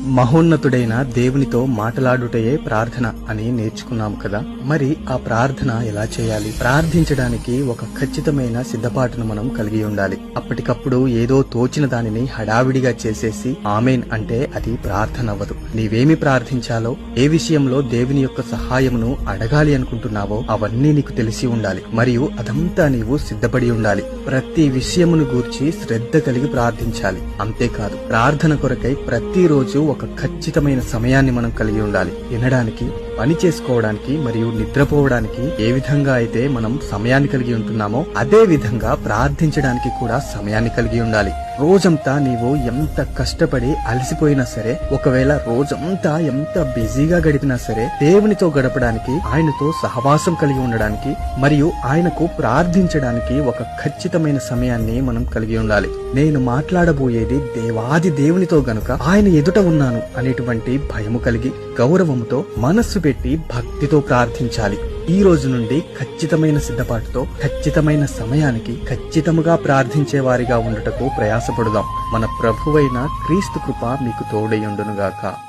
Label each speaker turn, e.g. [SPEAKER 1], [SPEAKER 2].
[SPEAKER 1] మహోన్నతుడైన దేవునితో మాట్లాడుటయే ప్రార్థన అని నేర్చుకున్నాము కదా. మరి ఆ ప్రార్థన ఎలా చేయాలి? ప్రార్థించడానికి ఒక ఖచ్చితమైన సిద్ధపాటును మనం కలిగి ఉండాలి. అప్పటికప్పుడు ఏదో తోచిన దానిని హడావిడిగా చేసేసి ఆమేన్ అంటే అది ప్రార్థన అవ్వదు. నీవేమి ప్రార్థించాలో, ఏ విషయంలో దేవుని యొక్క సహాయమును అడగాలి అనుకుంటున్నావో అవన్నీ నీకు తెలిసి ఉండాలి. మరియు అదంతా నీవు సిద్ధపడి ఉండాలి. ప్రతి విషయమును గూర్చి శ్రద్ధ కలిగి ప్రార్థించాలి. అంతేకాదు, ప్రార్థన కొరకై ప్రతిరోజు ఒక ఖచ్చితమైన సమయాన్ని మనం కలిగి ఉండాలి. వినడానికి, పని చేసుకోవడానికి మరియు నిద్రపోవడానికి ఏ విధంగా అయితే మనం సమయాన్ని కలిగి ఉంటున్నామో అదే విధంగా ప్రార్థించడానికి కూడా సమయాన్ని కలిగి ఉండాలి. రోజంతా నీవు ఎంత కష్టపడి అలసిపోయినా సరే, ఒకవేళ రోజంతా ఎంత బిజీగా గడిపినా సరే, దేవునితో గడపడానికి, ఆయనతో సహవాసం కలిగి ఉండడానికి మరియు ఆయనకు ప్రార్థించడానికి ఒక ఖచ్చితమైన సమయాన్ని మనం కలిగి ఉండాలి. నేను మాట్లాడబోయేది దేవాది దేవునితో గనుక ఆయన ఎదుట ఉన్నాను అనేటువంటి భయము కలిగి, గౌరవముతో, మనస్సు పెట్టి భక్తితో ప్రార్థించాలి. ఈ రోజు నుండి ఖచ్చితమైన సిద్ధపాటుతో, ఖచ్చితమైన సమయానికి ఖచ్చితముగా ప్రార్థించే వారిగా ఉండుటకు ప్రయాసపడుదాం. మన ప్రభువైన క్రీస్తు కృప మీకు తోడై ఉండునుగాక.